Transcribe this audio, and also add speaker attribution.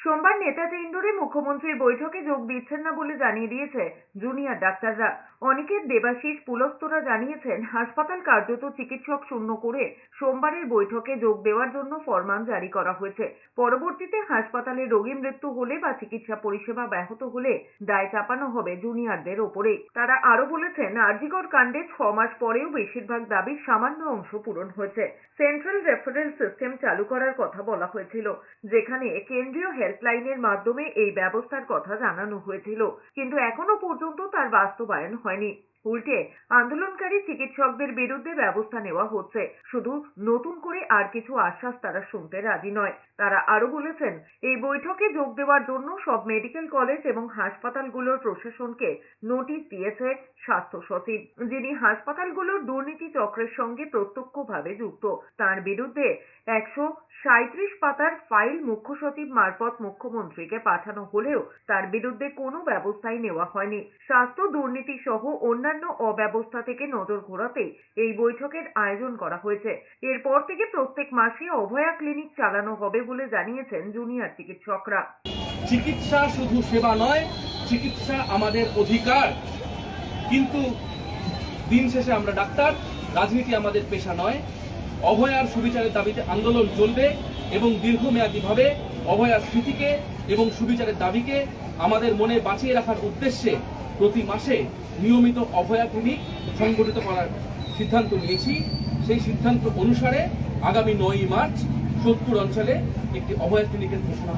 Speaker 1: সোমবার নেতাজি ইন্দোরে মুখ্যমন্ত্রীর বৈঠকে যোগ দিচ্ছেন না বলে জানিয়ে দিয়েছে জুনিয়র ডাক্তাররা। অনিকেত দেবাশিস পুলস্তরা জানিয়েছেন, হাসপাতাল কার্যত চিকিৎসক শূন্য করে সোমবারের বৈঠকে যোগ দেওয়ার জন্য ফরমান জারি করা হয়েছে। পরবর্তীতে হাসপাতালে রোগী মৃত্যু হলে বা চিকিৎসা পরিষেবা ব্যাহত হলে দায় চাপানো হবে জুনিয়রদের ওপরে। তারা আরো বলেছেন, আরজিকর কাণ্ডে 6 মাস পরেও বেশিরভাগ দাবির সামান্য অংশ পূরণ হয়েছে। সেন্ট্রাল রেফারেল সিস্টেম চালু করার কথা বলা হয়েছিল, যেখানে কেন্দ্রীয় হেল্পলাইনের মাধ্যমে এই ব্যবস্থার কথা জানানো হয়েছিল, কিন্তু এখনো পর্যন্ত তার বাস্তবায়ন হয়নি। উল্টে আন্দোলনকারী চিকিৎসকদের বিরুদ্ধে ব্যবস্থা নেওয়া হচ্ছে। শুধু নতুন করে আর কিছু আশ্বাস তারা শুনতে রাজি নয়। তারা আরো বলেছেন, এই বৈঠকে যোগ দেওয়ার জন্য সব মেডিকেল কলেজ এবং হাসপাতালগুলোর প্রশাসনকে নোটিশ দিয়েছে স্বাস্থ্য সচিব, যিনি হাসপাতালগুলোর দুর্নীতি চক্রের সঙ্গে প্রত্যক্ষভাবে যুক্ত। তার বিরুদ্ধে 137 পাতার ফাইল মুখ্য সচিব মারফত মুখ্যমন্ত্রীকে পাঠানো হলেও তার বিরুদ্ধে কোনো ব্যবস্থাই নেওয়া হয়নি। স্বাস্থ্য দুর্নীতি সহ অন্যান্য অব্যবস্থা থেকে নজর ঘোরাতে এই বৈঠকের আয়োজন করা হয়েছে। এরপর থেকে প্রত্যেক মাসে অভয়া ক্লিনিক চালানো হবে বলে জানিয়েছেন জুনিয়র চিকিৎসকরা।
Speaker 2: চিকিৎসা শুধু সেবা নয়, চিকিৎসা আমাদের অধিকার। কিন্তু দিন শেষে আমরা ডাক্তার, রাজনীতি আমাদের পেশা নয়। অভয়ার সুবিচারের দাবিতে আন্দোলন চলবে এবং দীর্ঘমেয়াদীভাবে অভয়ার স্মৃতিকে এবং সুবিচারের দাবিকে আমাদের মনে বাঁচিয়ে রাখার উদ্দেশ্যে প্রতি মাসে নিয়মিত অভয়া ক্লিনিক সংগঠিত করার সিদ্ধান্ত নিয়েছি। সেই সিদ্ধান্ত অনুসারে আগামী 9ই মার্চ 70 অঞ্চলে একটি অভয়া ক্লিনিকের ঘোষণা